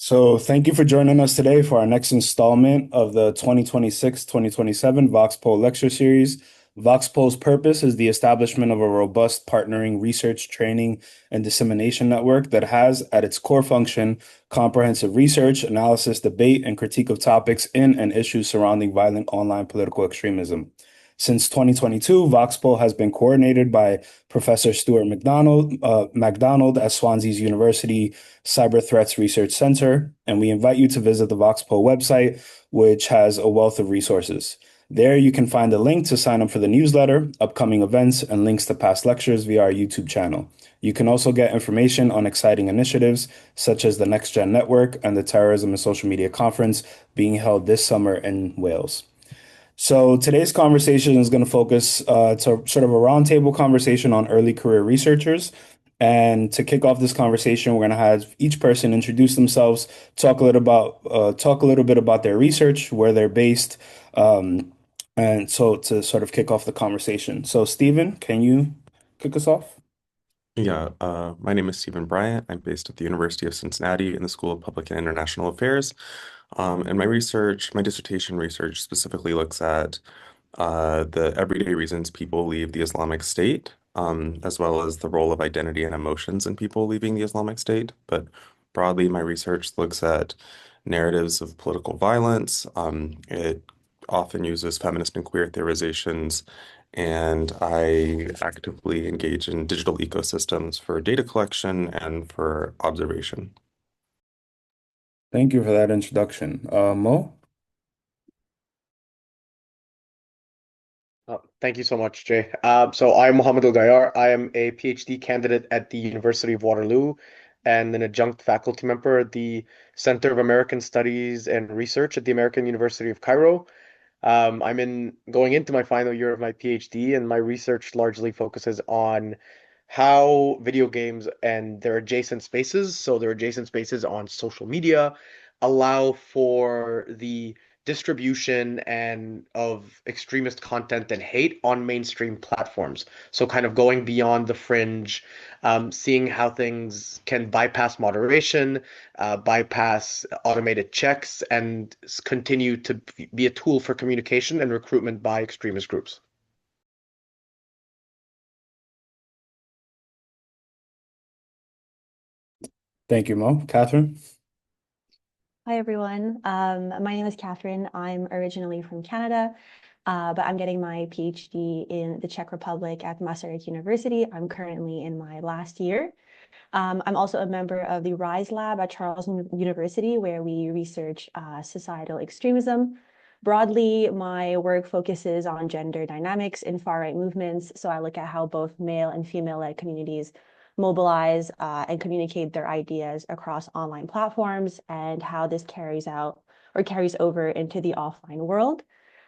So thank you for joining us today for our next installment of the 2026-2027 VOX-Pol lecture series. VOX-Pol's purpose is the establishment of a robust partnering research, training, and dissemination network that has at its core function comprehensive research, analysis, debate, and critique of topics in and issues surrounding violent online political extremism. Since 2022, VOX-Pol has been coordinated by Professor Stuart MacDonald at Swansea's University Cyber Threats Research Center, and we invite you to visit the VOX-Pol website, which has a wealth of resources. There you can find a link to sign up for the newsletter, upcoming events, and links to past lectures via our YouTube channel. You can also get information on exciting initiatives such as the Next Gen Network and the Terrorism and Social Media Conference being held this summer in Wales. So today's conversation is going to focus to sort of a roundtable conversation on early career researchers. And to kick off this conversation, we're going to have each person introduce themselves, talk a little bit about their research, where they're based, and so to sort of kick off the conversation. So, Stephen, can you kick us off? My name is Stephen Bryant. I'm based at the University of Cincinnati in the School of Public and International Affairs. And my dissertation research specifically looks at the everyday reasons people leave the Islamic State, as well as the role of identity and emotions in people leaving the Islamic State. But broadly, my research looks at narratives of political violence. It often uses feminist and queer theorizations, and I actively engage in digital ecosystems for data collection and for observation. Thank you for that introduction. Mo? Thank you so much, Jay. So I'm Mohammed El Gayar. I am a PhD candidate at the University of Waterloo and an adjunct faculty member at the Center of American Studies and Research at the American University of Cairo. I'm going into my final year of my PhD, and my research largely focuses on how video games and their adjacent spaces, so their adjacent spaces on social media, allow for the distribution and of extremist content and hate on mainstream platforms. So kind of going beyond the fringe, seeing how things can bypass moderation, bypass automated checks, and continue to be a tool for communication and recruitment by extremist groups. Thank you, Mo. Catherine? Hi, everyone. My name is Catherine. I'm originally from Canada, but I'm getting my PhD in the Czech Republic at Masaryk University. I'm currently in my last year. I'm also a member of the RISE Lab at Charles University, where we research societal extremism. Broadly, my work focuses on gender dynamics in far-right movements. So I look at how both male and female-led communities mobilize and communicate their ideas across online platforms and how this carries over into the offline world.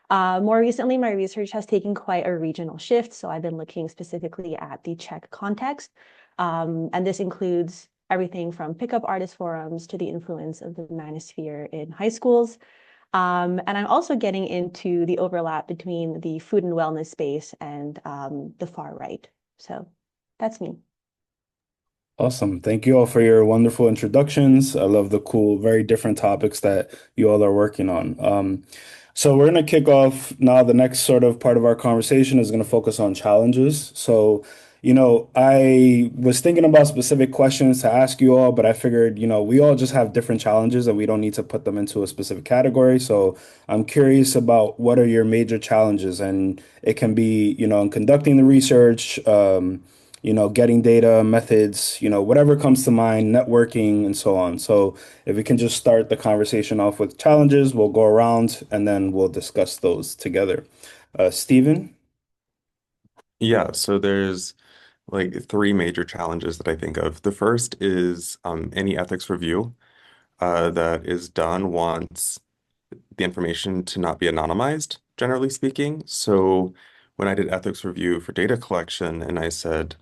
More recently, my research has taken quite a regional shift. So I've been looking specifically at the Czech context. And this includes everything from pickup artist forums to the influence of the manosphere in high schools. And I'm also getting into the overlap between the food and wellness space and the far right. So that's me. Awesome. Thank you all for your wonderful introductions. I love the cool, very different topics that you all are working on. So we're going to kick off now. The next sort of part of our conversation is going to focus on challenges. So, I was thinking about specific questions to ask you all, but I figured, we all just have different challenges and we don't need to put them into a specific category. So I'm curious about what are your major challenges, and it can be, in conducting the research, getting data, methods, whatever comes to mind, networking, and so on. So if we can just start the conversation off with challenges, we'll go around and then we'll discuss those together. Stephen? So there's like three major challenges that I think of. The first is any ethics review that is done wants the information to not be anonymized, generally speaking. So when I did ethics review for data collection, and I said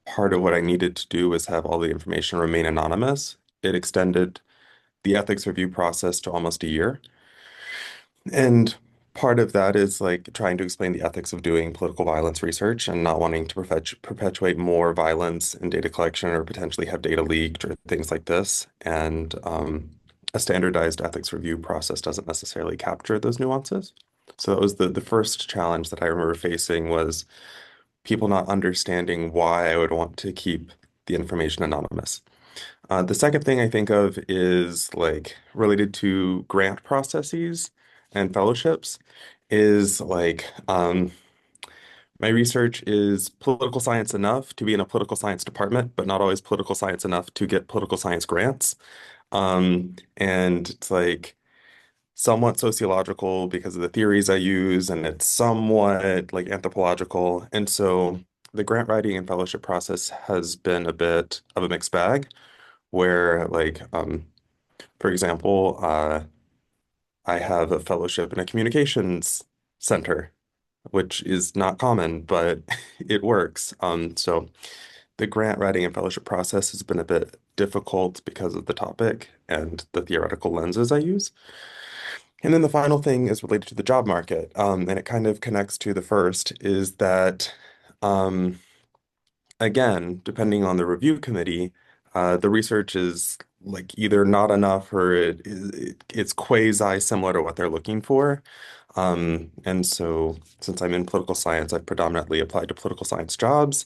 part of what I needed to do was have all the information remain anonymous, it extended the ethics review process to almost a year. And part of that is like trying to explain the ethics of doing political violence research and not wanting to perpetuate more violence in data collection or potentially have data leaked or things like this. And a standardized ethics review process doesn't necessarily capture those nuances. So that was the first challenge that I remember facing was people not understanding why I would want to keep the information anonymous. The second thing I think of is like related to grant processes and fellowships is like my research is political science enough to be in a political science department, but not always political science enough to get political science grants. And it's like somewhat sociological because of the theories I use, and it's somewhat like anthropological. And so the grant writing and fellowship process has been a bit of a mixed bag where like for example, I have a fellowship in a communications center, which is not common, but it works. So the grant writing and fellowship process has been a bit difficult because of the topic and the theoretical lenses I use. And then the final thing is related to the job market, and it kind of connects to the first, is that um, again, depending on the review committee, the research is like either not enough or it's quasi similar to what they're looking for. And so, since I'm in political science, I've predominantly applied to political science jobs.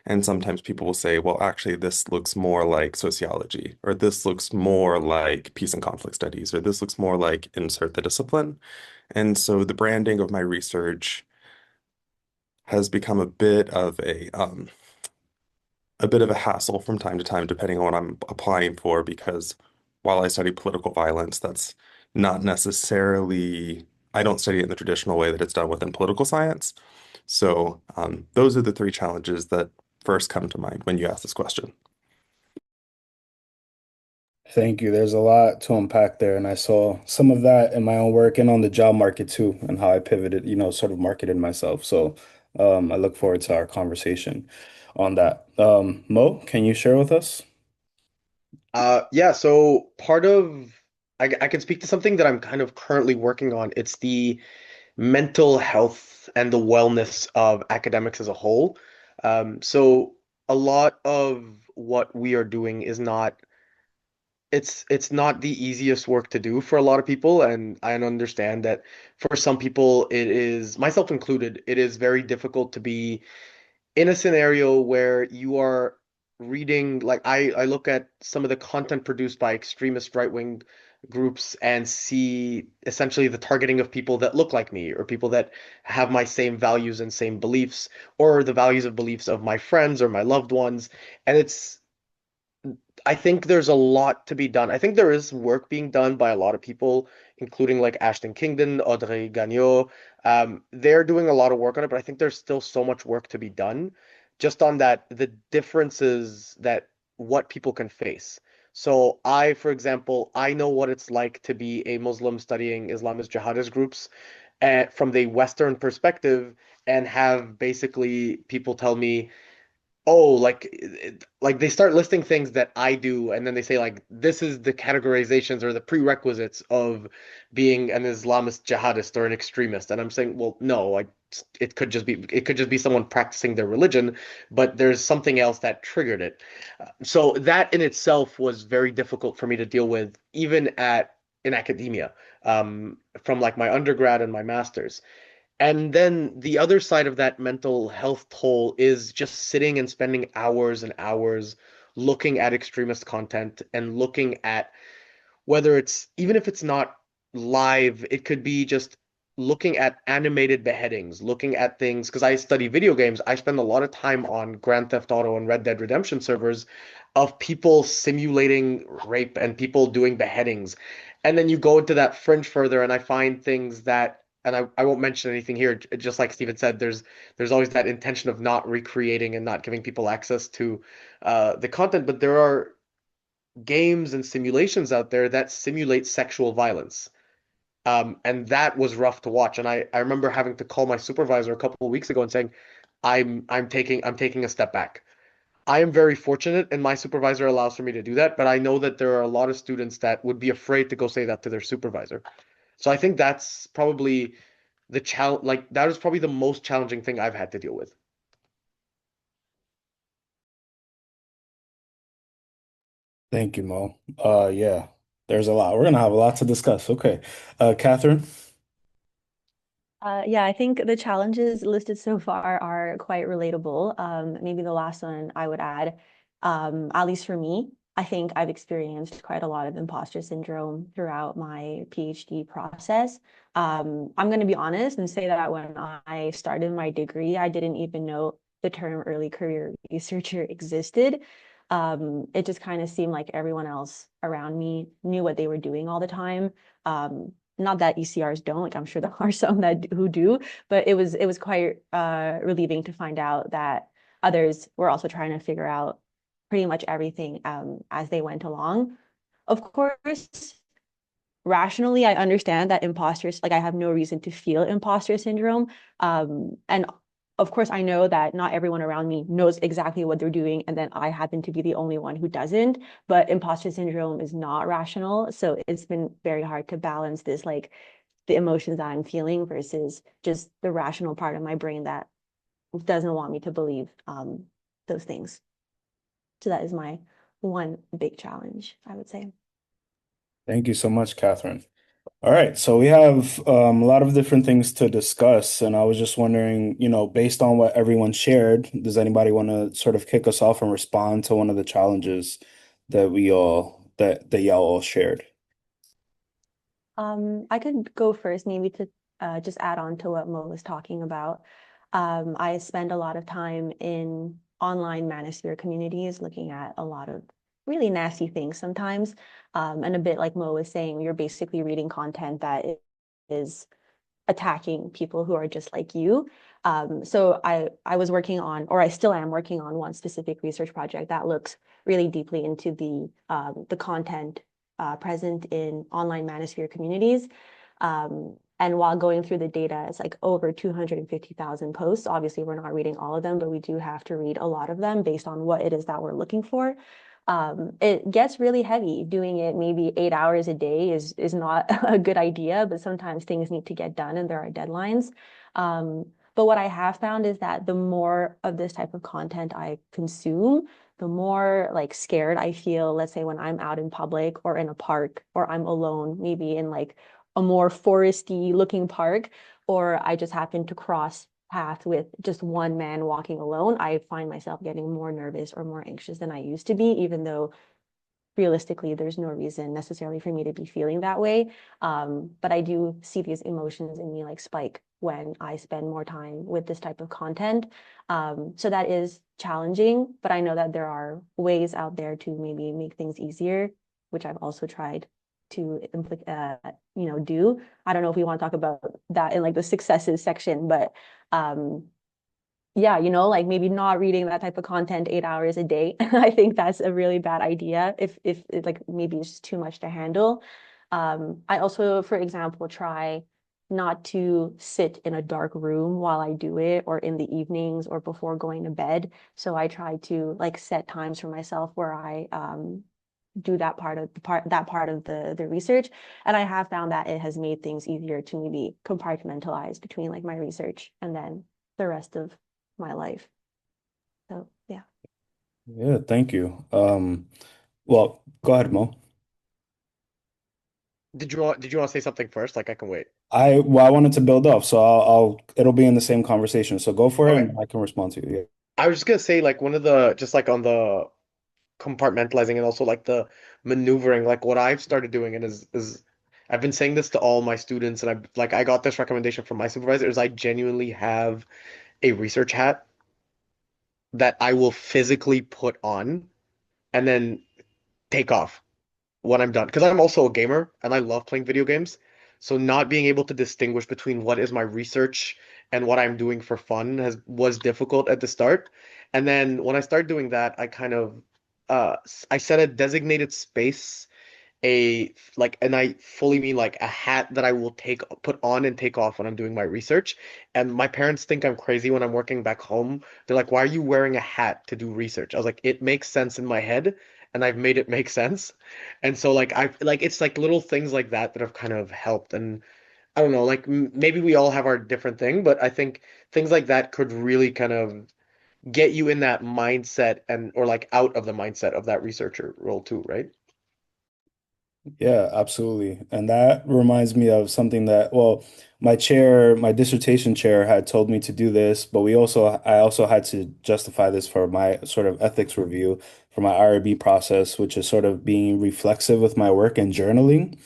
And sometimes people will say, well, actually, this looks more like sociology, or this looks more like peace and conflict studies, or this looks more like insert the discipline. And so, the branding of my research has become a bit of a hassle from time to time, depending on what I'm applying for, because while I study political violence, that's not necessarily, I don't study it in the traditional way that it's done within political science. So those are the three challenges that first come to mind when you ask this question. Thank you. There's a lot to unpack there, and I saw some of that in my own work and on the job market too, and how I pivoted, sort of marketed myself. So, I look forward to our conversation on that. Mo, can you share with us? Yeah, so part of I can speak to something that I'm kind of currently working on. It's the mental health and the wellness of academics as a whole. So a lot of what we are doing is not it's not the easiest work to do for a lot of people, and I understand that for some people it is, myself included, it is very difficult to be in a scenario where you are reading, like I look at some of the content produced by extremist right-wing groups and see essentially the targeting of people that look like me or people that have my same values and same beliefs or the values of beliefs of my friends or my loved ones. And I think there's a lot to be done. I think there is work being done by a lot of people, including like Ashton Kingdon, Audrey Gagnon. They're doing a lot of work on it, but I think there's still so much work to be done just on that, the differences that what people can face. So I, for example, I know what it's like to be a Muslim studying Islamist jihadist groups from the Western perspective and have basically people tell me, oh, like they start listing things that I do, and then they say like this is the categorizations or the prerequisites of being an Islamist jihadist or an extremist. And I'm saying, well, no, like it could just be someone practicing their religion, but there's something else that triggered it. So that in itself was very difficult for me to deal with, even in academia, from like my undergrad and my master's. And then the other side of that mental health toll is just sitting and spending hours and hours looking at extremist content and looking at whether it's, even if it's not live, it could be just looking at animated beheadings, looking at things, because I study video games. I spend a lot of time on Grand Theft Auto and Red Dead Redemption servers of people simulating rape and people doing beheadings. And then you go into that fringe further, and I find things that, and I won't mention anything here, just like Steven said, there's always that intention of not recreating and not giving people access to the content, but there are games and simulations out there that simulate sexual violence. And that was rough to watch. And I remember having to call my supervisor a couple of weeks ago and saying, I'm taking a step back. I am very fortunate and my supervisor allows for me to do that, but I know that there are a lot of students that would be afraid to go say that to their supervisor. So I think that's probably the challenge, like that was probably the most challenging thing I've had to deal with. Thank you, Mo. Yeah, there's a lot. We're gonna have a lot to discuss. Okay. Catherine? Yeah, I think the challenges listed so far are quite relatable. Maybe the last one I would add, at least for me, I think I've experienced quite a lot of imposter syndrome throughout my PhD process. I'm going to be honest and say that when I started my degree, I didn't even know the term early career researcher existed. It just kind of seemed like everyone else around me knew what they were doing all the time. Not that ECRs don't, like I'm sure there are some that who do, but it was quite relieving to find out that others were also trying to figure out pretty much everything as they went along. Of course, rationally, I understand that imposters, like I have no reason to feel imposter syndrome. And of course, I know that not everyone around me knows exactly what they're doing, and then I happen to be the only one who doesn't. But imposter syndrome is not rational. So it's been very hard to balance this, like the emotions that I'm feeling versus just the rational part of my brain that doesn't want me to believe those things. So that is my one big challenge, I would say. Thank you so much, Catherine. All right, so we have a lot of different things to discuss, and I was just wondering, based on what everyone shared, does anybody want to sort of kick us off and respond to one of the challenges that y'all all shared? I could go first, maybe to just add on to what Mo was talking about. I spend a lot of time in online manosphere communities looking at a lot of really nasty things sometimes. And a bit like Mo was saying, you're basically reading content that is attacking people who are just like you. So I was working on, or I still am working on one specific research project that looks really deeply into the content present in online manosphere communities. And while going through the data, it's like over 250,000 posts. Obviously, we're not reading all of them, but we do have to read a lot of them based on what it is that we're looking for. It gets really heavy. Doing it maybe 8 hours a day is not a good idea, but sometimes things need to get done and there are deadlines. But what I have found is that the more of this type of content I consume, the more like scared I feel, let's say when I'm out in public or in a park or I'm alone, maybe in like a more foresty looking park, or I just happen to cross path with just one man walking alone, I find myself getting more nervous or more anxious than I used to be, even though realistically there's no reason necessarily for me to be feeling that way. But I do see these emotions in me like spike when I spend more time with this type of content. So that is challenging, but I know that there are ways out there to maybe make things easier, which I've also tried to do. I don't know if we want to talk about that in like the successes section, but um, yeah, like maybe not reading that type of content 8 hours a day. I think that's a really bad idea if like maybe it's just too much to handle. I also, for example, try not to sit in a dark room while I do it or in the evenings or before going to bed. So I try to like set times for myself where I do that part of the research. And I have found that it has made things easier to maybe compartmentalize between like my research and then the rest of my life. So yeah. Yeah, thank you. Well, go ahead, Mo. Did you want to say something first? Like I can wait. I wanted to build up, so it'll be in the same conversation. So go for it, Okay. and I can respond to you. I was just gonna say like one of the just like on the compartmentalizing and also like the maneuvering, like what I've started doing and is I've been saying this to all my students and I got this recommendation from my supervisor is I genuinely have a research hat that I will physically put on and then take off when I'm done. Because I'm also a gamer and I love playing video games. So not being able to distinguish between what is my research and what I'm doing for fun was difficult at the start. And then when I started doing that, I kind of I set a designated space and I fully mean like a hat that I will put on and take off when I'm doing my research. And my parents think I'm crazy when I'm working back home. They're like, "Why are you wearing a hat to do research?" I was like, "It makes sense in my head, and I've made it make sense." And so like I like it's like little things like that that have kind of helped. And I don't know, like maybe we all have our different thing, but I think things like that could really kind of get you in that mindset and or like out of the mindset of that researcher role too, right? Yeah, absolutely. And that reminds me of something that, well, my chair, my dissertation chair had told me to do this, but I also had to justify this for my sort of ethics review for my IRB process, which is sort of being reflexive with my work and journaling.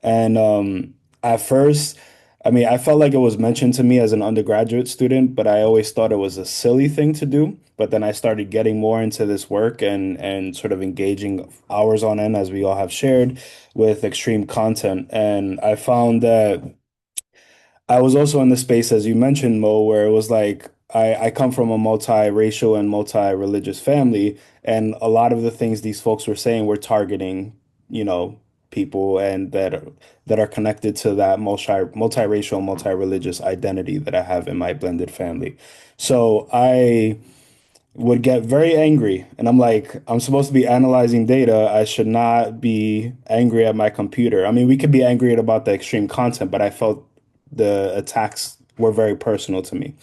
And at first, I mean, I felt like it was mentioned to me as an undergraduate student, but I always thought it was a silly thing to do. But then I started getting more into this work and sort of engaging hours on end, as we all have shared, with extreme content. And I found that I was also in the space, as you mentioned, Mo, where it was like I come from a multiracial and multi-religious family, and a lot of the things these folks were saying were targeting, you know, people and that are connected to that multiracial, multi-religious identity that I have in my blended family. So I would get very angry. And I'm like, I'm supposed to be analyzing data. I should not be angry at my computer. I mean, we could be angry about the extreme content, but I felt the attacks were very personal to me.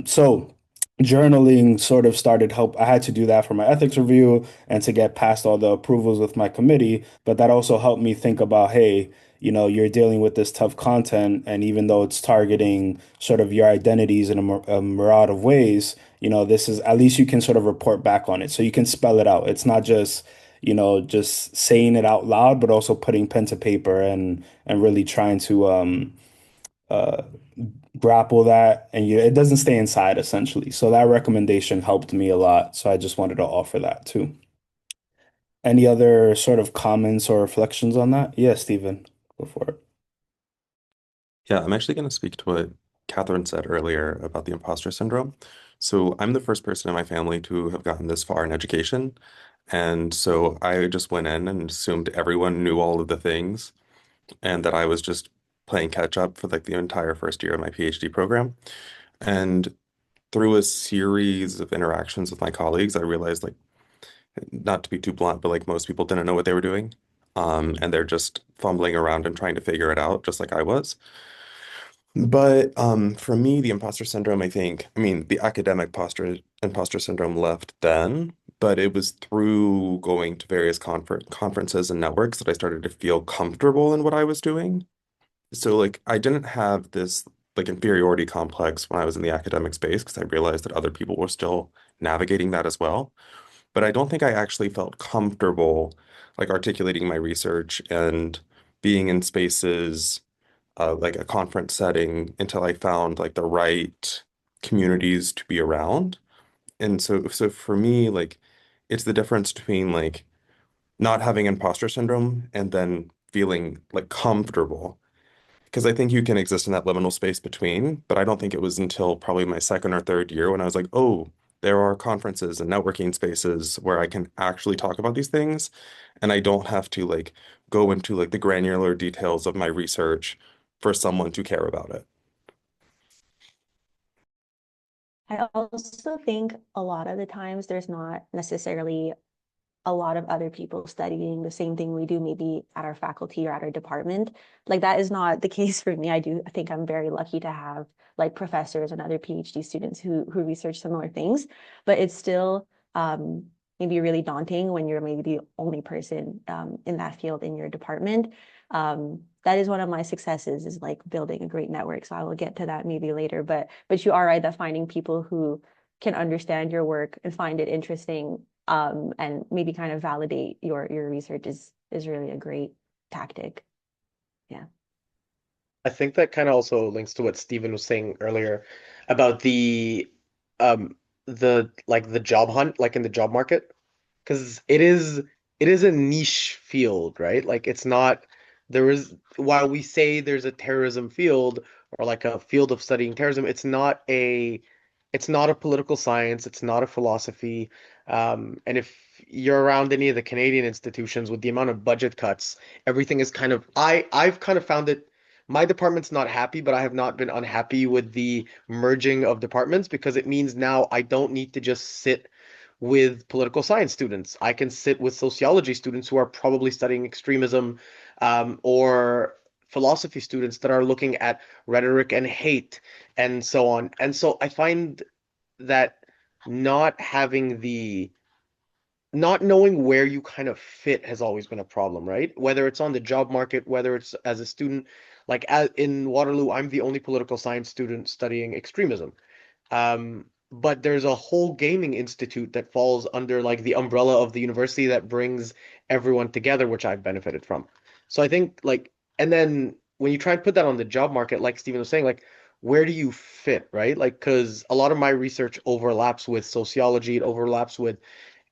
So journaling sort of started help. I had to do that for my ethics review and to get past all the approvals with my committee. But that also helped me think about, hey, you're dealing with this tough content, and even though it's targeting sort of your identities in a myriad of ways, this is at least you can sort of report back on it. So you can spell it out. It's not just just saying it out loud, but also putting pen to paper and really trying to uh, grapple that, and it doesn't stay inside essentially. So that recommendation helped me a lot. So I just wanted to offer that too. Any other sort of comments or reflections on that? Yeah, Stephen, go for it. Yeah, I'm actually going to speak to what Catherine said earlier about the imposter syndrome. So I'm the first person in my family to have gotten this far in education. And so I just went in and assumed everyone knew all of the things and that I was just playing catch up for like the entire first year of my PhD program. And through a series of interactions with my colleagues, I realized like not to be too blunt, but like most people didn't know what they were doing. And they're just fumbling around and trying to figure it out, just like I was. But for me, the imposter syndrome, I mean, the academic imposter syndrome left then, but it was through going to various conferences and networks that I started to feel comfortable in what I was doing. So like I didn't have this like inferiority complex when I was in the academic space because I realized that other people were still navigating that as well. But I don't think I actually felt comfortable like articulating my research and being in spaces like a conference setting until I found like the right communities to be around. And so for me, like it's the difference between like not having imposter syndrome and then feeling like comfortable. Because I think you can exist in that liminal space between, but I don't think it was until probably my second or third year when I was like, oh, there are conferences and networking spaces where I can actually talk about these things, and I don't have to like go into like the granular details of my research for someone to care about it. I also think a lot of the times there's not necessarily a lot of other people studying the same thing we do, maybe at our faculty or at our department. Like that is not the case for me. I think I'm very lucky to have like professors and other PhD students who research similar things, but it's still maybe really daunting when you're maybe the only person in that field in your department. That is one of my successes is like building a great network. So I will get to that maybe later, but you are right that finding people who can understand your work and find it interesting and maybe kind of validate your research is really a great tactic. Yeah. I think that kind of also links to what Stephen was saying earlier about um the job hunt, like in the job market. Because it is a niche field, right? Like it's not there is while we say there's a terrorism field or like a field of studying terrorism, it's not a political science, it's not a philosophy. And if you're around any of the Canadian institutions with the amount of budget cuts, everything is kind of I've kind of found it my department's not happy, but I have not been unhappy with the merging of departments because it means now I don't need to just sit with political science students. I can sit with sociology students who are probably studying extremism or philosophy students that are looking at rhetoric and hate and so on. And so I find that not having the not knowing where you kind of fit has always been a problem, right? Whether it's on the job market, whether it's as a student, like in Waterloo, I'm the only political science student studying extremism. But there's a whole gaming institute that falls under like the umbrella of the university that brings everyone together, which I've benefited from. So I think like, and then when you try and put that on the job market, like Stephen was saying, like, where do you fit, right? Like, because a lot of my research overlaps with sociology, it overlaps with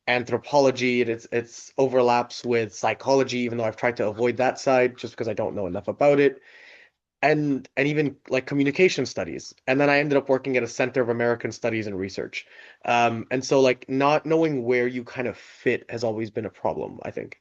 anthropology, it's overlaps with psychology, even though I've tried to avoid that side just because I don't know enough about it and even like communication studies. And then I ended up working at a Center of American Studies and Research. And so like not knowing where you kind of fit has always been a problem, I think.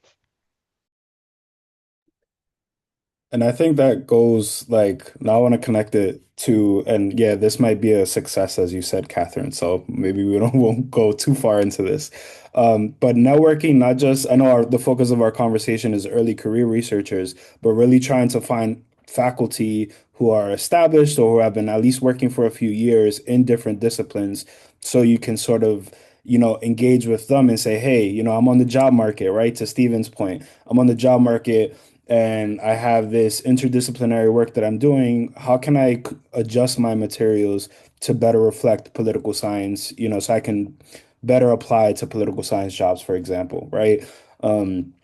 And I think that goes like now I want to connect it to, and yeah, this might be a success as you said, Catherine. So maybe we don't won't go too far into this. But networking, not just I know the focus of our conversation is early career researchers, but really trying to find faculty who are established or who have been at least working for a few years in different disciplines, so you can sort of engage with them and say, hey, I'm on the job market, right? To Stephen's point, I'm on the job market and I have this interdisciplinary work that I'm doing. How can I adjust my materials to better reflect political science, so I can better apply to political science jobs, for example, right? Um,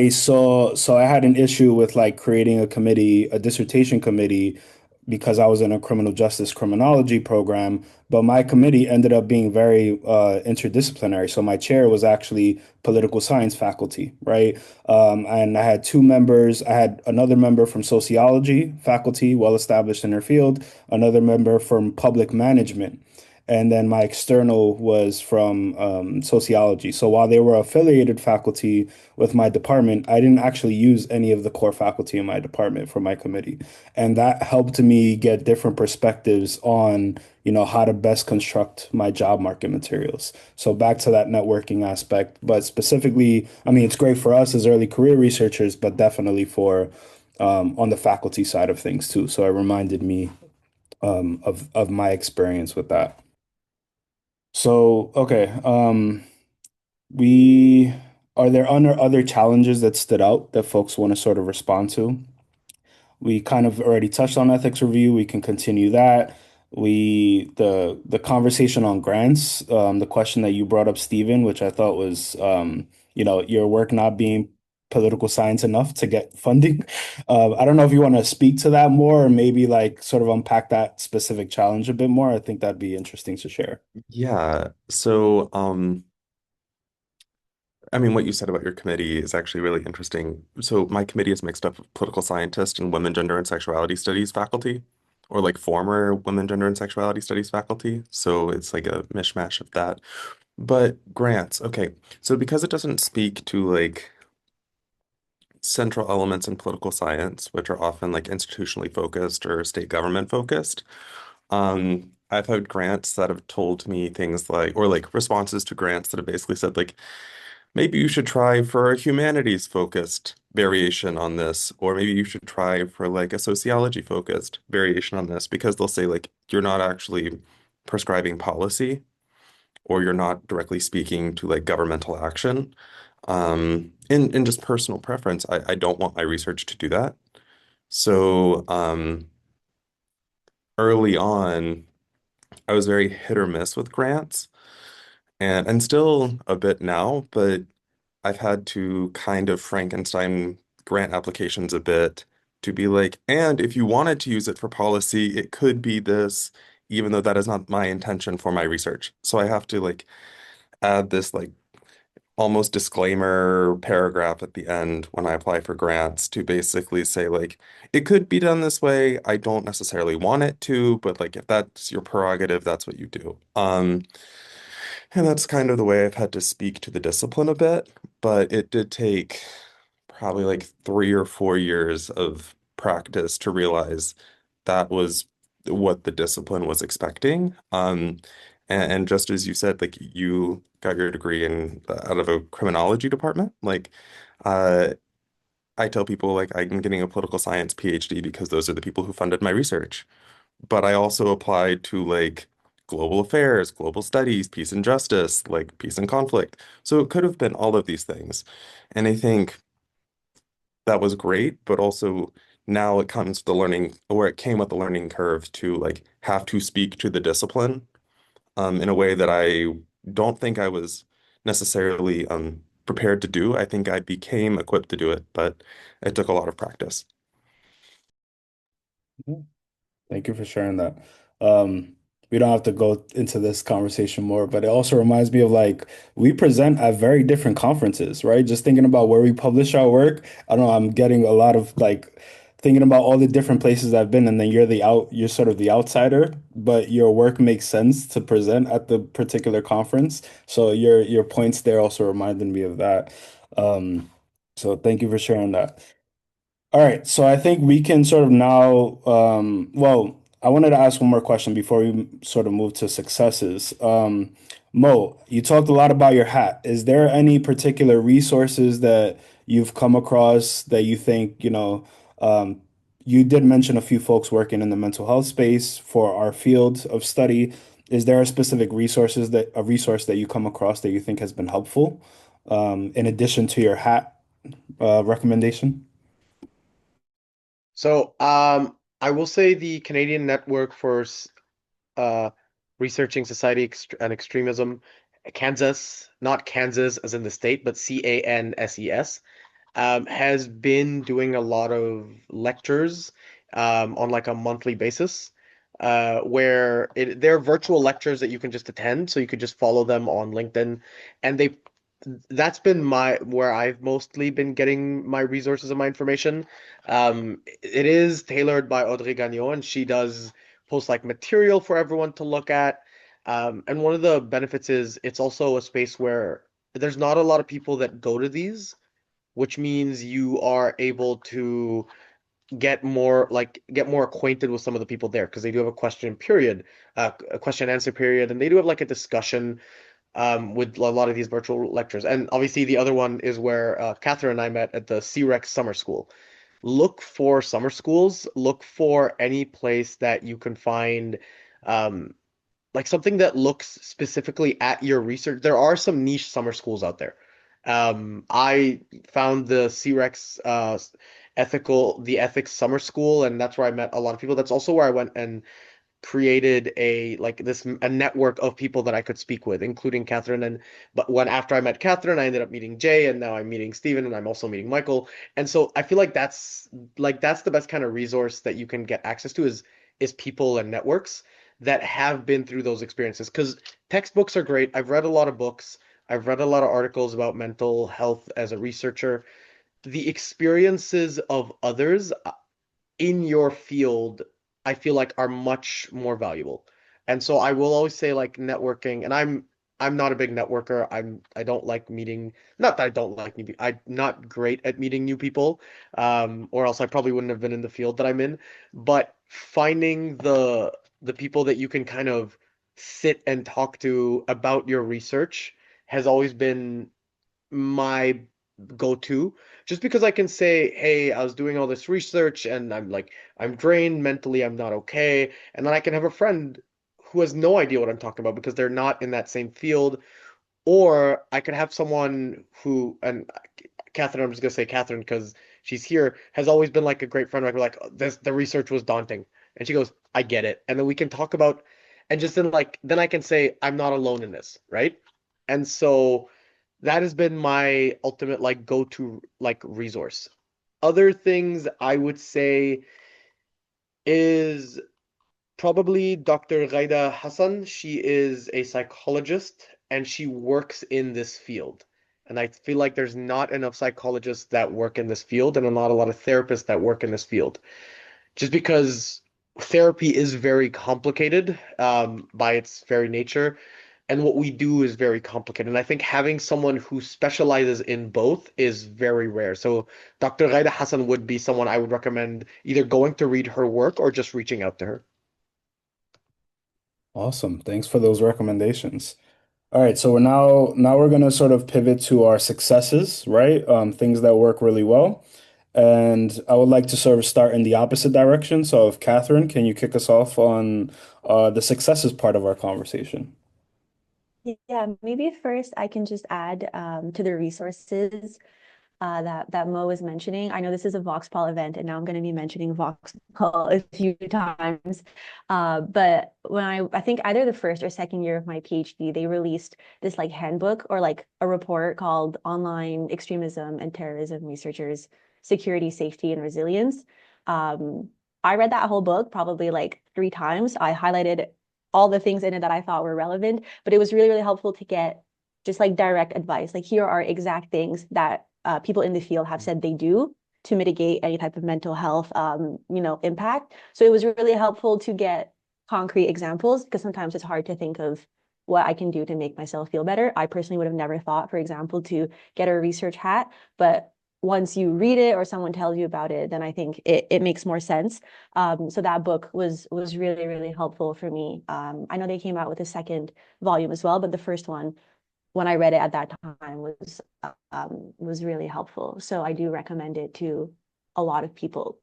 so I had an issue with like creating a committee, a dissertation committee, because I was in a criminal justice criminology program, but my committee ended up being very interdisciplinary. So my chair was actually political science faculty, right? And I had two members. I had another member from sociology faculty, well established in their field, another member from public management. And then my external was from sociology. So while they were affiliated faculty with my department, I didn't actually use any of the core faculty in my department for my committee. And that helped me get different perspectives on, how to best construct my job market materials. So back to that networking aspect, but specifically, I mean, it's great for us as early career researchers, but definitely for on the faculty side of things too. So it reminded me of my experience with that. So, okay, we are there other challenges that stood out that folks want to sort of respond to? We kind of already touched on ethics review. We can continue that. The conversation on grants, the question that you brought up, Stephen, which I thought was, your work not being political science enough to get funding. I don't know if you want to speak to that more or maybe like sort of unpack that specific challenge a bit more. I think that'd be interesting to share. Yeah. So, I mean, what you said about your committee is actually really interesting. So my committee is mixed up of political scientists and women, gender, and sexuality studies faculty, or like former women, gender, and sexuality studies faculty. So it's like a mishmash of that. But grants, okay. So because it doesn't speak to like central elements in political science, which are often like institutionally focused or state government focused, I've had grants that have told me things like, or like responses to grants that have basically said like, maybe you should try for a humanities focused variation on this, or maybe you should try for like a sociology focused variation on this, because they'll say like you're not actually prescribing policy or you're not directly speaking to like governmental action. In just personal preference, I don't want my research to do that. So early on, I was very hit or miss with grants and still a bit now, but I've had to kind of Frankenstein grant applications a bit to be like, and if you wanted to use it for policy, it could be this, even though that is not my intention for my research. So I have to like add this like almost disclaimer paragraph at the end when I apply for grants to basically say like, it could be done this way. I don't necessarily want it to, but like if that's your prerogative, that's what you do. And that's kind of the way I've had to speak to the discipline a bit, but it did take probably like 3 or 4 years of practice to realize that was what the discipline was expecting. And just as you said, like you got your degree in out of a criminology department, like uh, I tell people like I'm getting a political science PhD because those are the people who funded my research. But I also applied to like global affairs, global studies, peace and justice, like peace and conflict. So it could have been all of these things. And I think that was great, but also now it comes with the learning, or it came with the learning curve to like have to speak to the discipline in a way that I don't think I was necessarily prepared to do. I think I became equipped to do it, but it took a lot of practice. Thank you for sharing that. Um, we don't have to go into this conversation more, but it also reminds me of like we present at very different conferences, right? Just thinking about where we publish our work. I don't know, I'm getting a lot of like thinking about all the different places I've been, and then you're sort of the outsider, but your work makes sense to present at the particular conference. So your points there also reminded me of that. Um, so thank you for sharing that. All right, so I think we can sort of now, well, I wanted to ask one more question before we sort of move to successes. Mo, you talked a lot about your hat. Is there any particular resources that you've come across that you think, um, you did mention a few folks working in the mental health space for our field of study. Is there a specific a resource that you come across that you think has been helpful, in addition to your hat, recommendation? So, I will say the Canadian Network for uh, Researching Society and Extremism, Kansas, not Kansas as in the state, but CANSES, has been doing a lot of lectures on like a monthly basis, where they're virtual lectures that you can just attend, so you could just follow them on LinkedIn, and that's been my where I've mostly been getting my resources and my information. It is tailored by Audrey Gagnon, and she does post like material for everyone to look at. And one of the benefits is it's also a space where there's not a lot of people that go to these, which means you are able to get more acquainted with some of the people there because they do have a question period, a question and answer period, and they do have like a discussion with a lot of these virtual lectures. And obviously, the other one is where Catherine and I met at the CREX summer school. Look for summer schools. Look for any place that you can find um, like something that looks specifically at your research. There are some niche summer schools out there. I found the CREX the ethics summer school, and that's where I met a lot of people. That's also where I went and created a network of people that I could speak with, including Catherine. And but when after I met Catherine, I ended up meeting Jay, and now I'm meeting Stephen, and I'm also meeting Michael. And so I feel like that's the best kind of resource that you can get access to is people and networks that have been through those experiences. Because textbooks are great. I've read a lot of books. I've read a lot of articles about mental health as a researcher. The experiences of others in your field, I feel like are much more valuable. And so I will always say like networking, and I'm not a big networker. I don't like meeting, not that I don't like new people. I'm not great at meeting new people. Or else I probably wouldn't have been in the field that I'm in. But finding the people that you can kind of sit and talk to about your research has always been my go-to, just because I can say, hey, I was doing all this research and I'm drained mentally, I'm not okay. And then I can have a friend who has no idea what I'm talking about because they're not in that same field. Or I could have someone who, and Catherine, I'm just gonna say Catherine because she's here, has always been like a great friend. Like, "Oh, the research was daunting," and she goes, "I get it," and then we can talk about, and just then I can say I'm not alone in this, right? And so that has been my ultimate like go-to like resource. Other things I would say is probably Dr. Ghaida Hassan. She is a psychologist and she works in this field. And I feel like there's not enough psychologists that work in this field and not a lot of therapists that work in this field. Just because therapy is very complicated by its very nature, and what we do is very complicated. And I think having someone who specializes in both is very rare. So Dr. Ghaida Hassan would be someone I would recommend either going to read her work or just reaching out to her. Awesome. Thanks for those recommendations. All right, so we're gonna sort of pivot to our successes, right? Things that work really well. And I would like to sort of start in the opposite direction. So, if Catherine, can you kick us off on the successes part of our conversation? Yeah, maybe first I can just add to the resources that Mo was mentioning. I know this is a VOX-Pol event, and now I'm going to be mentioning VOX-Pol a few times. But when I think either the first or second year of my PhD, they released this like handbook or like a report called Online Extremism and Terrorism Researchers, Security, Safety, and Resilience. Um, I read that whole book probably like 3 times. I highlighted all the things in it that I thought were relevant, but it was really, really helpful to get just like direct advice. Like here are exact things that people in the field have said they do to mitigate any type of mental health, impact. So it was really helpful to get concrete examples because sometimes it's hard to think of what I can do to make myself feel better. I personally would have never thought, for example, to get a research hat, but once you read it or someone tells you about it, then I think it makes more sense. So that book was really, really helpful for me. I know they came out with a second volume as well, but the first one when I read it at that time was really helpful. So I do recommend it to a lot of people.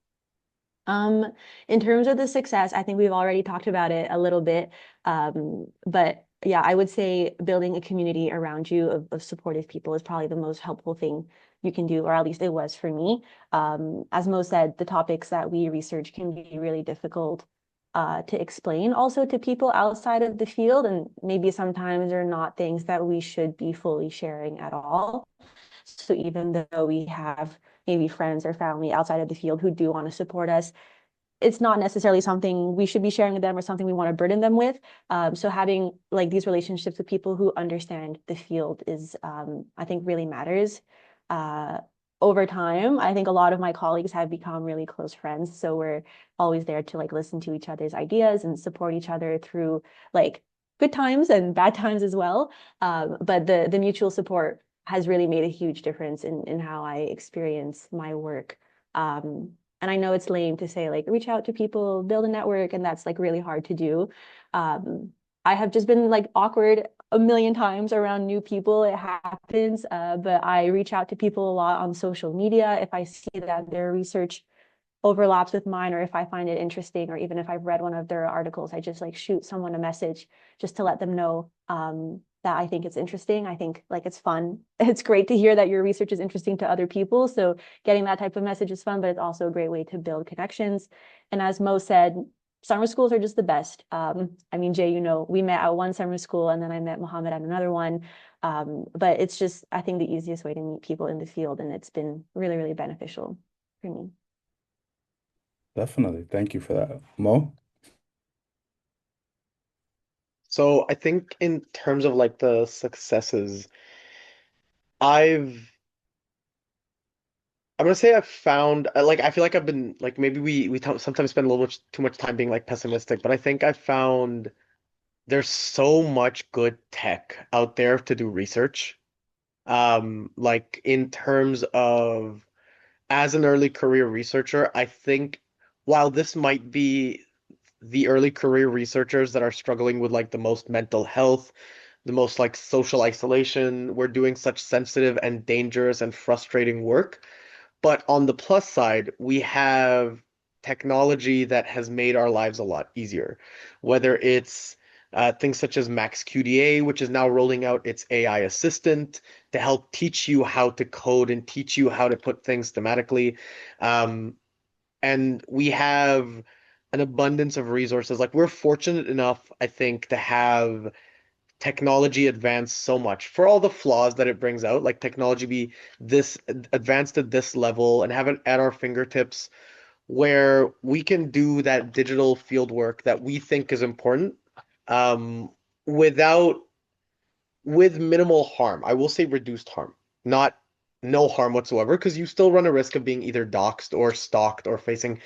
Um, in terms of the success, I think we've already talked about it a little bit. But yeah, I would say building a community around you of supportive people is probably the most helpful thing you can do, or at least it was for me. As Mo said, the topics that we research can be really difficult to explain also to people outside of the field, and maybe sometimes they're not things that we should be fully sharing at all. So even though we have maybe friends or family outside of the field who do want to support us, it's not necessarily something we should be sharing with them or something we want to burden them with. So having like these relationships with people who understand the field is, I think, really matters. Uh, Over time, I think a lot of my colleagues have become really close friends. So we're always there to like listen to each other's ideas and support each other through like good times and bad times as well. But the mutual support has really made a huge difference in how I experience my work. Um, and I know it's lame to say like reach out to people, build a network, and that's like really hard to do. Um, I have just been like awkward a million times around new people. It happens, but I reach out to people a lot on social media if I see that their research overlaps with mine, or if I find it interesting, or even if I've read one of their articles, I just like shoot someone a message just to let them know that I think it's interesting. I think like it's fun. It's great to hear that your research is interesting to other people. So getting that type of message is fun, but it's also a great way to build connections. And as Mo said, summer schools are just the best. I mean, Jay, we met at one summer school and then I met Mohammed at another one. But it's just, I think, the easiest way to meet people in the field. And it's been really, really beneficial for me. Definitely. Thank you for that. Mo? So I think in terms of like the successes, I've I'm gonna say I've found like I feel like I've been like maybe we sometimes spend a little bit too much time being like pessimistic, but I think I've found there's so much good tech out there to do research. Like in terms of as an early career researcher, I think while this might be the early career researchers that are struggling with like the most mental health, the most like social isolation, we're doing such sensitive and dangerous and frustrating work. But on the plus side, we have technology that has made our lives a lot easier, whether it's things such as Max QDA, which is now rolling out its AI assistant to help teach you how to code and teach you how to put things thematically. Um, and we have an abundance of resources. Like we're fortunate enough, I think, to have technology advance so much for all the flaws that it brings out, like technology be this advanced at this level and have it at our fingertips where we can do that digital field work that we think is important um, without with minimal harm. I will say reduced harm, not no harm whatsoever, because you still run a risk of being either doxxed or stalked or facing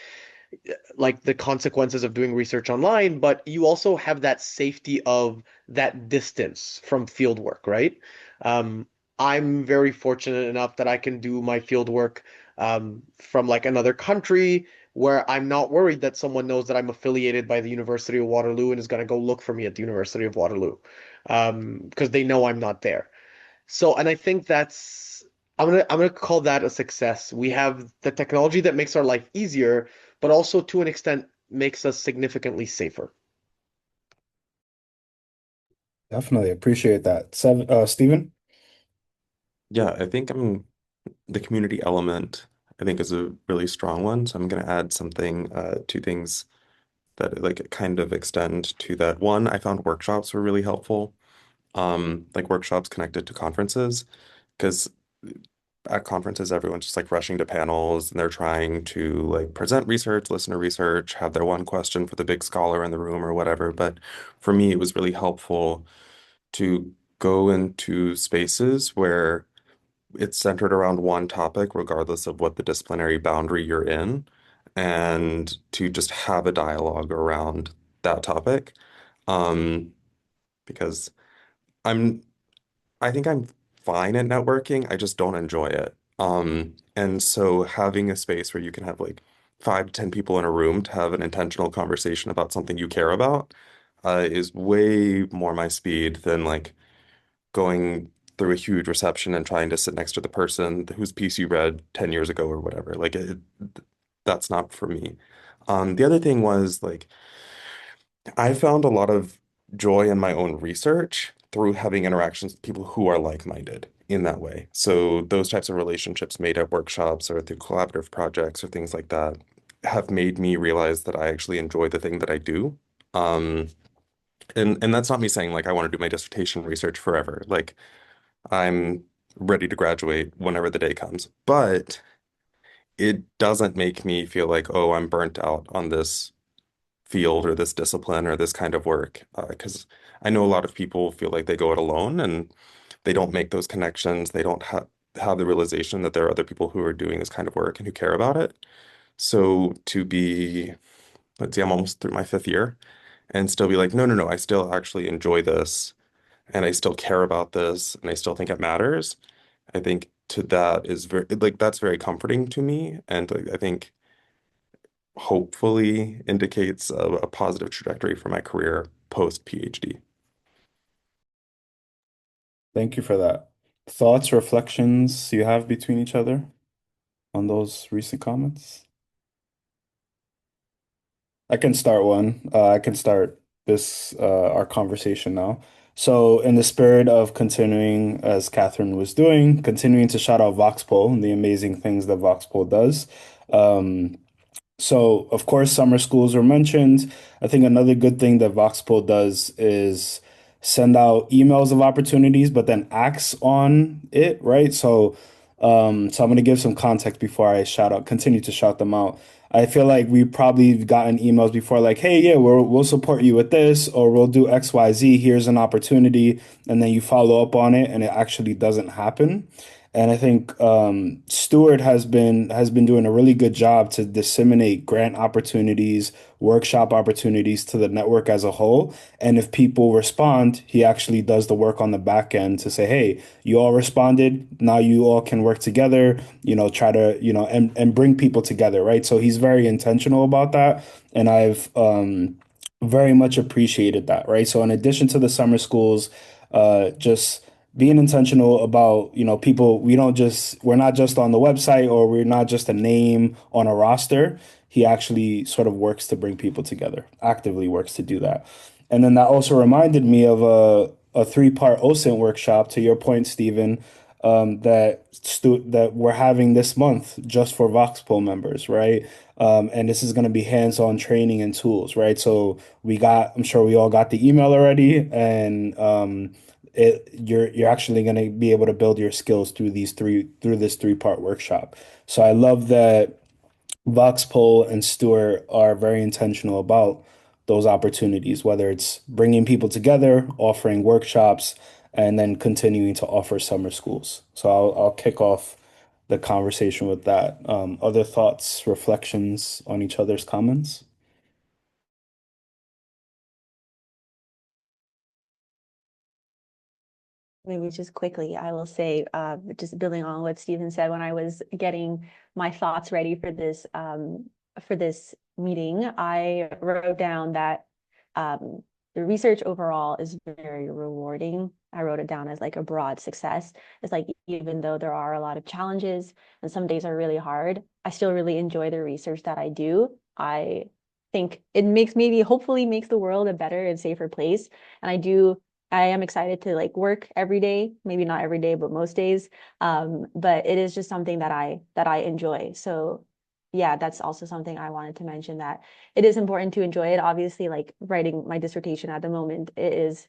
like the consequences of doing research online, but you also have that safety of that distance from field work, right? Um, I'm very fortunate enough that I can do my field work from like another country where I'm not worried that someone knows that I'm affiliated by the University of Waterloo and is going to go look for me at the University of Waterloo because they know I'm not there. So, and I think I'm gonna call that a success. We have the technology that makes our life easier, but also to an extent makes us significantly safer. Definitely appreciate that. Stephen? Yeah, I think the community element, I think, is a really strong one. So I'm going to add something, two things that like kind of extend to that. One, I found workshops were really helpful, like workshops connected to conferences, because at conferences, everyone's just like rushing to panels and they're trying to like present research, listen to research, have their one question for the big scholar in the room or whatever. But for me, it was really helpful to go into spaces where it's centered around one topic, regardless of what the disciplinary boundary you're in, and to just have a dialogue around that topic. Um, because I'm, I think I'm fine at networking. I just don't enjoy it. And so having a space where you can have like 5 to 10 people in a room to have an intentional conversation about something you care about, is way more my speed than like going through a huge reception and trying to sit next to the person whose piece you read 10 years ago or whatever. That's not for me. The other thing was like I found a lot of joy in my own research through having interactions with people who are like-minded in that way. So those types of relationships made at workshops or through collaborative projects or things like that have made me realize that I actually enjoy the thing that I do. Um, and that's not me saying like I want to do my dissertation research forever. Like I'm ready to graduate whenever the day comes. But it doesn't make me feel like, oh, I'm burnt out on this field or this discipline or this kind of work. Because I know a lot of people feel like they go it alone and they don't make those connections. They don't have the realization that there are other people who are doing this kind of work and who care about it. So to be, let's see, I'm almost through my 5th year and still be like, no, no, no, I still actually enjoy this and I still care about this and I still think it matters. I think to that is very like that's very comforting to me, and like, I think hopefully indicates a positive trajectory for my career post PhD. Thank you for that. Thoughts, reflections you have between each other on those recent comments? I can start one. I can start this our conversation now. So, in the spirit of continuing as Catherine was doing, continuing to shout out VOX-Pol and the amazing things that VOX-Pol does. Um, So, of course, summer schools were mentioned. I think another good thing that VOX-Pol does is send out emails of opportunities, but then acts on it, right? So I'm going to give some context before I continue to shout them out. I feel like we probably gotten emails before, like, "Hey, yeah, we'll support you with this, or we'll do X, Y, Z. Here's an opportunity," and then you follow up on it, and it actually doesn't happen. And I think Stewart has been doing a really good job to disseminate grant opportunities, workshop opportunities to the network as a whole. And if people respond, he actually does the work on the back end to say, "Hey, you all responded. Now you all can work together. Try to and bring people together." Right. So he's very intentional about that, and I've very much appreciated that. Right. So in addition to the summer schools, just being intentional about people, we're not just on the website, or we're not just a name on a roster. He actually sort of works to bring people together, actively works to do that. And then that also reminded me of a three-part OSINT workshop, to your point, Stephen, that we're having this month just for VOX-Pol members, right? And this is going to be hands-on training and tools, right? So I'm sure we all got the email already, and you're actually going to be able to build your skills through this three-part workshop. So I love that VOX-Pol and Stewart are very intentional about those opportunities, whether it's bringing people together, offering workshops, and then continuing to offer summer schools. So I'll kick off the conversation with that. Other thoughts, reflections on each other's comments? Maybe just quickly, I will say, just building on what Stephen said, when I was getting my thoughts ready for this meeting, I wrote down that the research overall is very rewarding. I wrote it down as like a broad success. It's like even though there are a lot of challenges and some days are really hard, I still really enjoy the research that I do. I think it makes maybe hopefully makes the world a better and safer place. And I am excited to like work every day, maybe not every day, but most days. But it is just something that I enjoy. So yeah, that's also something I wanted to mention, that it is important to enjoy it. Obviously, like writing my dissertation at the moment, it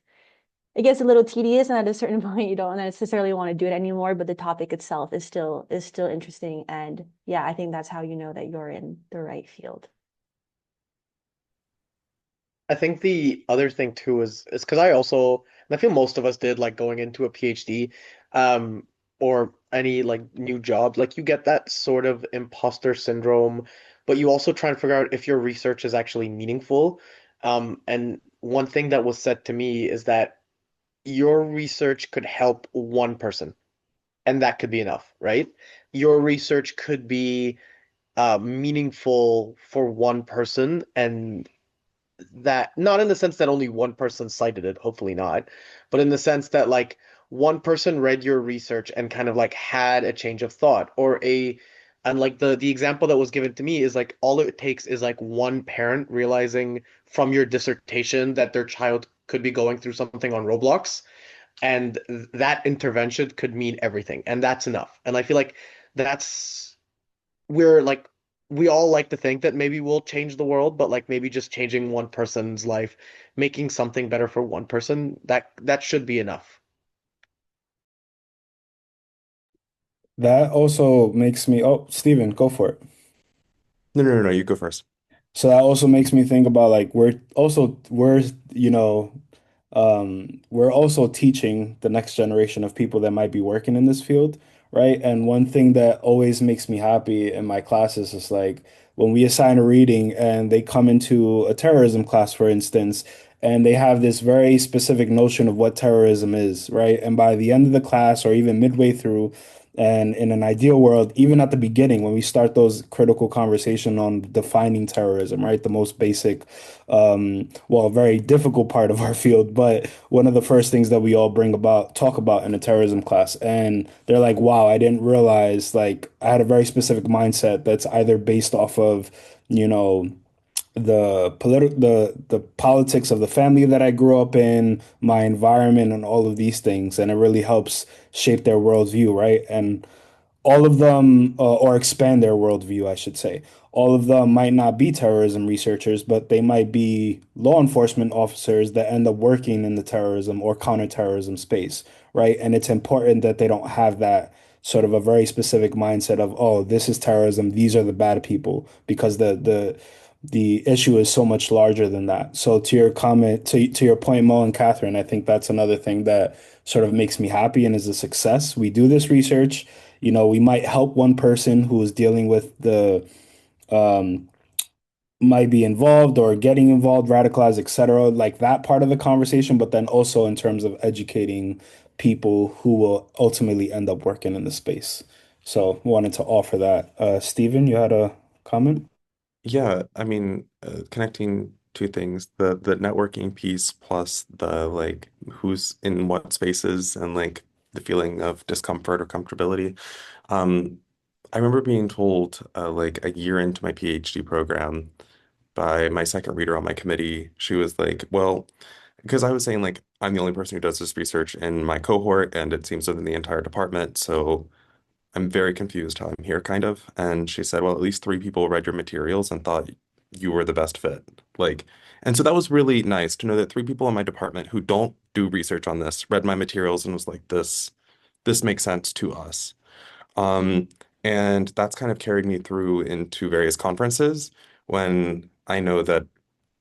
gets a little tedious, and at a certain point you don't necessarily want to do it anymore, but the topic itself is still interesting. And yeah, I think that's how you know that you're in the right field. I think the other thing too is because I also, and I feel most of us did, like going into a PhD, um, or any like new job, like you get that sort of imposter syndrome, but you also try and figure out if your research is actually meaningful. And one thing that was said to me is that your research could help one person, and that could be enough, right? Your research could be meaningful for one person, and that not in the sense that only one person cited it, hopefully not, but in the sense that like one person read your research and kind of like had a change of thought or a and like the example that was given to me is like all it takes is like one parent realizing from your dissertation that their child could be going through something on Roblox, and that intervention could mean everything, and that's enough. And I feel like that's we're like we all like to think that maybe we'll change the world, but like maybe just changing one person's life, making something better for one person, that should be enough. That also makes me, oh, Steven, go for it. No, no, no, no, you go first. So that also makes me think about like we're also teaching the next generation of people that might be working in this field, right? And one thing that always makes me happy in my classes is like when we assign a reading and they come into a terrorism class, for instance, and they have this very specific notion of what terrorism is, right? And by the end of the class or even midway through, and in an ideal world, even at the beginning, when we start those critical conversation on defining terrorism, right? The most basic, well, very difficult part of our field, but one of the first things that we all talk about in a terrorism class. And they're like, wow, I didn't realize, like, I had a very specific mindset that's either based off of, you know, the politics of the family that I grew up in, my environment, and all of these things, and it really helps shape their worldview, right? And all of them, or expand their worldview, I should say. All of them might not be terrorism researchers, but they might be law enforcement officers that end up working in the terrorism or counterterrorism space, right? And it's important that they don't have that sort of a very specific mindset of, oh, this is terrorism, these are the bad people, because the issue is so much larger than that. So to your comment, to your point, Mo and Catherine, I think that's another thing that sort of makes me happy and is a success. We do this research, we might help one person who is dealing with um, might be involved or getting involved, radicalized, etc., like that part of the conversation, but then also in terms of educating people who will ultimately end up working in the space. So wanted to offer that. Stephen, you had a comment? Yeah, I mean, connecting two things, the networking piece plus the like who's in what spaces and like the feeling of discomfort or comfortability. Um, I remember being told like a year into my PhD program by my second reader on my committee, she was like, well, because I was saying like I'm the only person who does this research in my cohort and it seems within the entire department, so I'm very confused how I'm here, kind of. And she said, well, at least three people read your materials and thought you were the best fit. Like, and so that was really nice to know that three people in my department who don't do research on this read my materials and was like, this makes sense to us. Um, and that's kind of carried me through into various conferences when I know that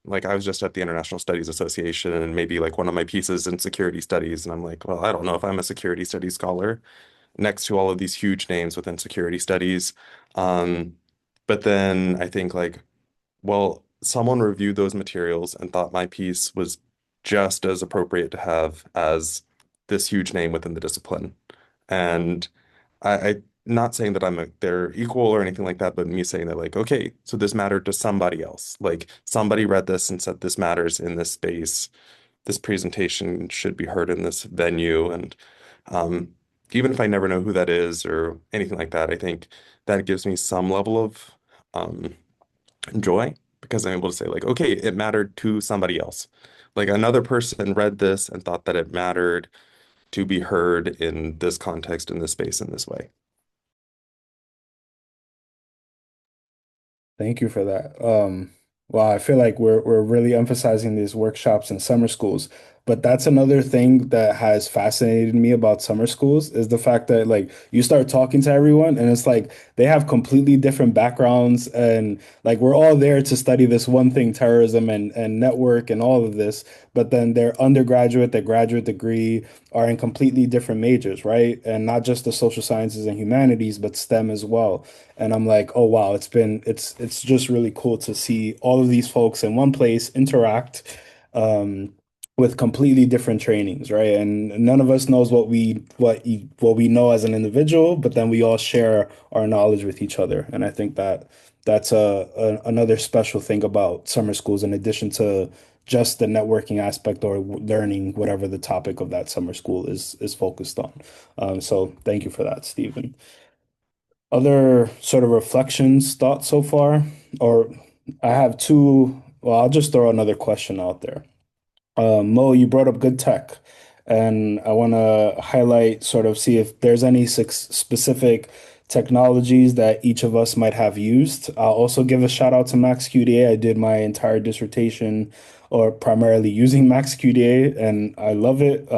like I was just at the International Studies Association and maybe like one of my pieces in security studies, and I'm like, well, I don't know if I'm a security studies scholar next to all of these huge names within security studies. Um, but then I think like, well, someone reviewed those materials and thought my piece was just as appropriate to have as this huge name within the discipline. And I not saying that they're equal or anything like that, but me saying that like, okay, so this mattered to somebody else. Like somebody read this and said this matters in this space. This presentation should be heard in this venue. And um, even if I never know who that is or anything like that, I think that gives me some level of um, joy because I'm able to say like, okay, it mattered to somebody else. Like another person read this and thought that it mattered to be heard in this context, in this space, in this way. Thank you for that. Well, I feel like we're really emphasizing these workshops in summer schools, but that's another thing that has fascinated me about summer schools is the fact that like you start talking to everyone and it's like they have completely different backgrounds and like we're all there to study this one thing, terrorism and network and all of this, but then their undergraduate, their graduate degree are in completely different majors, right? And not just the social sciences and humanities, but STEM as well. And I'm like, oh wow, it's just really cool to see all of these folks in one place interact um, with completely different trainings, right? And none of us knows what we know as an individual, but then we all share our knowledge with each other. And I think that that's another special thing about summer schools, in addition to just the networking aspect or learning whatever the topic of that summer school is focused on. So thank you for that, Stephen. Other sort of reflections, thoughts so far? Or I have two. Well, I'll just throw another question out there. Mo, you brought up good tech, and I want to highlight, sort of see if there's any specific technologies that each of us might have used. I'll also give a shout out to Max QDA. I did my entire dissertation or primarily using Max QDA, and I love it.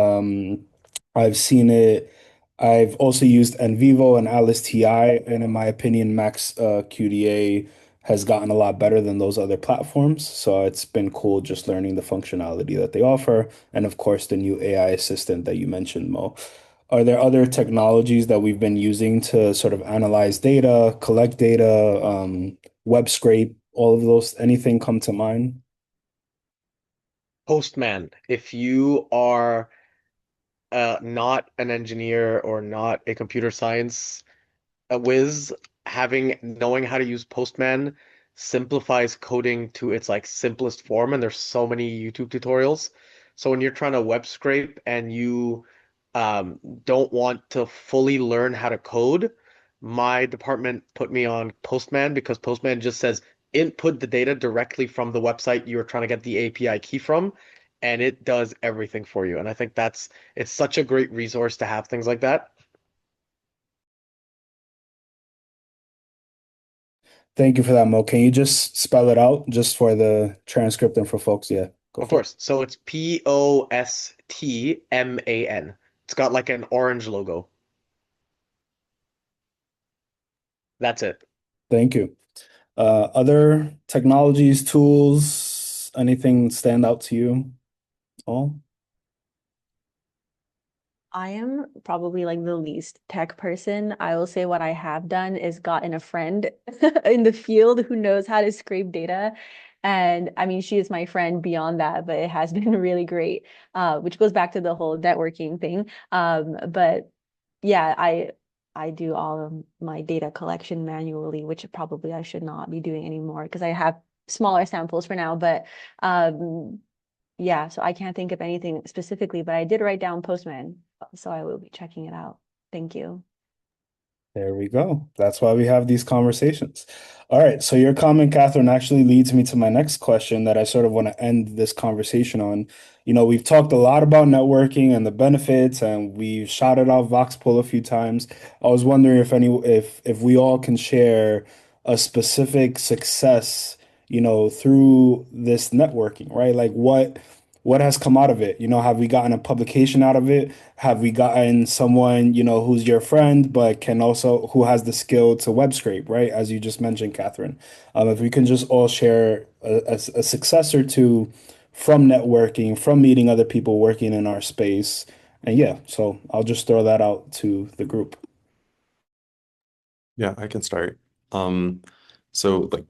I've seen it. I've also used NVivo and Alice TI, and in my opinion, Max QDA has gotten a lot better than those other platforms. So it's been cool just learning the functionality that they offer. And of course, the new AI assistant that you mentioned, Mo. Are there other technologies that we've been using to sort of analyze data, collect data, web scrape, all of those? Anything come to mind? Postman, if you are not an engineer or not a computer science whiz, knowing how to use Postman simplifies coding to its like simplest form, and there's so many YouTube tutorials. So when you're trying to web scrape and you don't want to fully learn how to code, my department put me on Postman because Postman just says input the data directly from the website you're trying to get the API key from, and it does everything for you. And I think it's such a great resource to have things like that. Thank you for that, Mo. Can you just spell it out just for the transcript and for folks? Yeah, go Of for it. course. So it's Postman. It's got like an orange logo. That's it. Thank you. Other technologies, tools, anything stand out to you all? I am probably like the least tech person. I will say what I have done is gotten a friend in the field who knows how to scrape data. And I mean, she is my friend beyond that, but it has been really great, which goes back to the whole networking thing. But yeah, I do all of my data collection manually, which probably I should not be doing anymore because I have smaller samples for now. But yeah, so I can't think of anything specifically, but I did write down Postman, so I will be checking it out. Thank you. There we go. That's why we have these conversations. All right. So your comment, Catherine, actually leads me to my next question that I sort of want to end this conversation on. You know, we've talked a lot about networking and the benefits, and we've shouted out VOX-Pol a few times. I was wondering if we all can share a specific success, you know, through this networking, right? Like what has come out of it? You know, have we gotten a publication out of it? Have we gotten someone, you know, who's your friend, but can also, who has the skill to web scrape, right? As you just mentioned, Catherine. If we can just all share a success or two from networking, from meeting other people working in our space. And yeah, so I'll just throw that out to the group. Yeah, I can start. Um, so like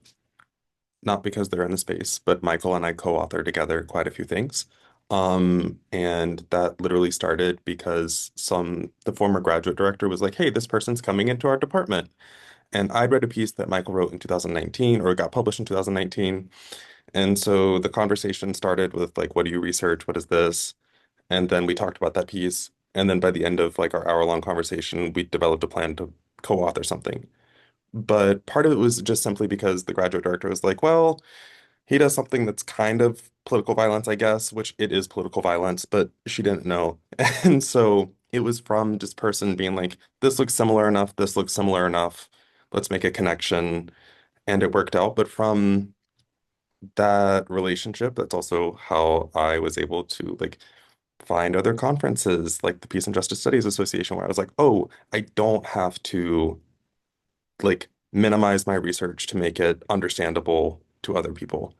not because they're in the space, but Michael and I co-author together quite a few things. And that literally started because the former graduate director was like, hey, this person's coming into our department. And I'd read a piece that Michael wrote in 2019, or it got published in 2019. And so the conversation started with like, what do you research? What is this? And then we talked about that piece. And then by the end of like our hour-long conversation, we developed a plan to co-author something. But part of it was just simply because the graduate director was like, well, he does something that's kind of political violence, I guess, which it is political violence, but she didn't know. And so it was from this person being like, this looks similar enough, this looks similar enough, let's make a connection. And it worked out. But from that relationship, that's also how I was able to like find other conferences like the Peace and Justice Studies Association, where I was like, oh, I don't have to like minimize my research to make it understandable to other people.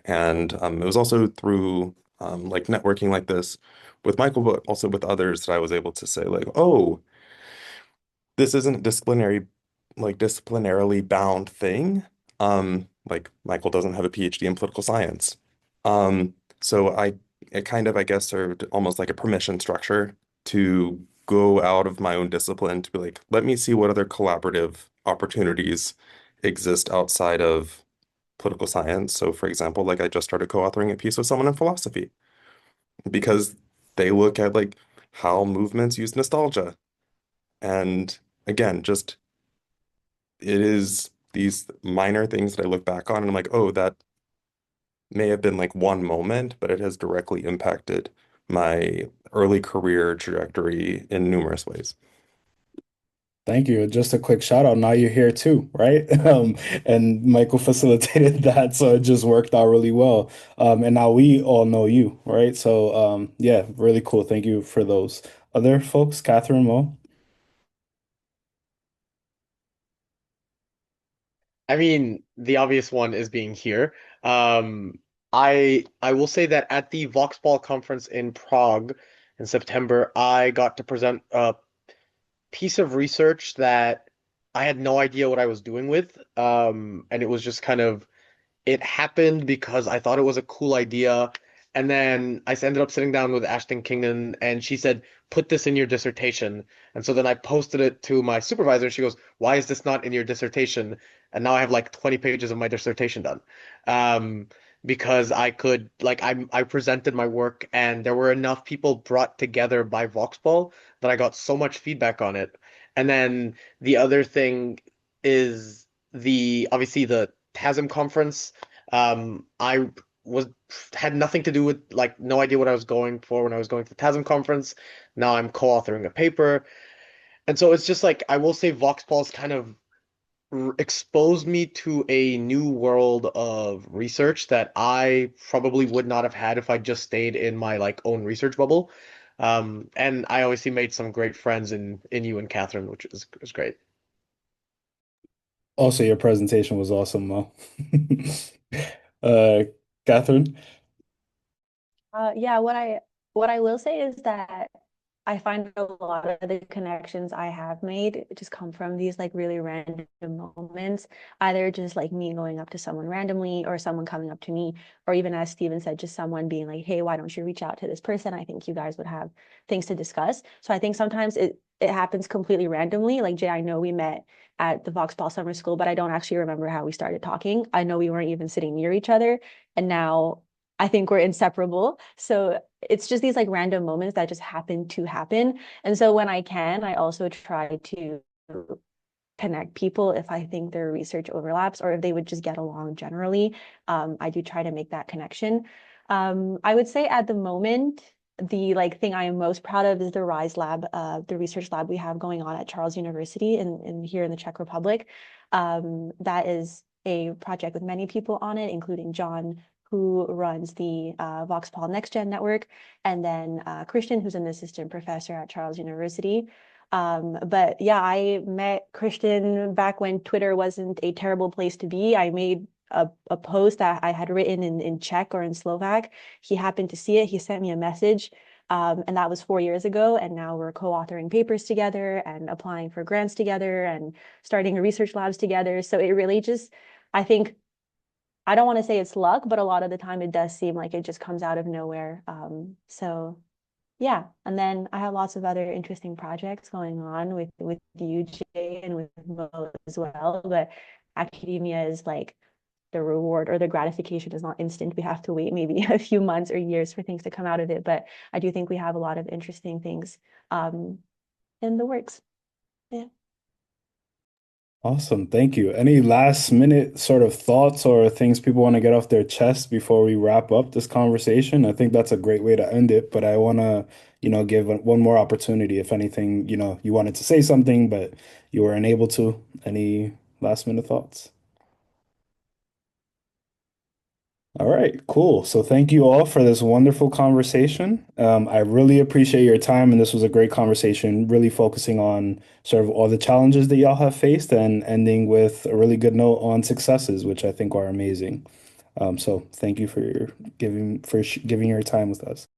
And it was also through like networking like this with Michael, but also with others that I was able to say like, oh, this isn't a disciplinarily bound thing. Like Michael doesn't have a PhD in political science. Um, so it kind of, I guess, served almost like a permission structure to go out of my own discipline to be like, let me see what other collaborative opportunities exist outside of political science. So, for example, like I just started co-authoring a piece with someone in philosophy because they look at like how movements use nostalgia. And again, just it is these minor things that I look back on and I'm like, oh, that may have been like one moment, but it has directly impacted my early career trajectory in numerous ways. Thank you. Just a quick shout out. Now you're here too, right? And Michael facilitated that, so it just worked out really well. And now we all know you, right? So, yeah, really cool. Thank you for those. Other folks, Catherine, Mo. I mean, the obvious one is being here. Um, I will say that at the VOX-Pol conference in Prague in September, I got to present a piece of research that I had no idea what I was doing with. And it was just kind of it happened because I thought it was a cool idea. And then I ended up sitting down with Ashton Kingdon and she said, put this in your dissertation. And so then I posted it to my supervisor and she goes, why is this not in your dissertation? And now I have like 20 pages of my dissertation done. Um, because I could like I presented my work and there were enough people brought together by VoxPol that I got so much feedback on it. And then the other thing is the obviously the TASM conference. I was had nothing to do with like no idea what I was going for when I was going to the TASM conference. Now I'm co-authoring a paper. And so it's just like I will say VoxPulse kind of exposed me to a new world of research that I probably would not have had if I just stayed in my like own research bubble. And I obviously made some great friends in you and Catherine, which was great. Also, your presentation was awesome, Mo. Uh, Catherine. Yeah, what I will say is that I find a lot of the connections I have made just come from these like really random moments, either just like me going up to someone randomly or someone coming up to me, or even as Steven said, just someone being like, hey, why don't you reach out to this person? I think you guys would have things to discuss. So I think sometimes it happens completely randomly. Like Jay, I know we met at the VoxPol Summer School, but I don't actually remember how we started talking. I know we weren't even sitting near each other, and now I think we're inseparable. So it's just these like random moments that just happen to happen. And so when I can, I also try to connect people if I think their research overlaps or if they would just get along generally. I do try to make that connection. I would say at the moment, the like thing I am most proud of is the RISE lab, the research lab we have going on at Charles University in here in the Czech Republic. That is a project with many people on it, including John, who runs the VoxPol NextGen network, and then Christian, who's an assistant professor at Charles University. But yeah, I met Christian back when Twitter wasn't a terrible place to be. I made a post that I had written in Czech or in Slovak. He happened to see it. He sent me a message. And that was 4 years ago. And now we're co-authoring papers together and applying for grants together and starting research labs together. So it really just, I think I don't want to say it's luck, but a lot of the time it does seem like it just comes out of nowhere. So yeah, and then I have lots of other interesting projects going on with UJ and with Mo as well. But academia is like the reward or the gratification is not instant. We have to wait maybe a few months or years for things to come out of it. But I do think we have a lot of interesting things in the works. Yeah. Awesome. Thank you. Any last minute sort of thoughts or things people want to get off their chest before we wrap up this conversation? I think that's a great way to end it, but I want to, give one more opportunity if anything, you wanted to say something, but you were unable to. Any last minute thoughts? All right, cool. So thank you all for this wonderful conversation. I really appreciate your time, and this was a great conversation, really focusing on sort of all the challenges that y'all have faced and ending with a really good note on successes, which I think are amazing. So thank you for giving your time with us.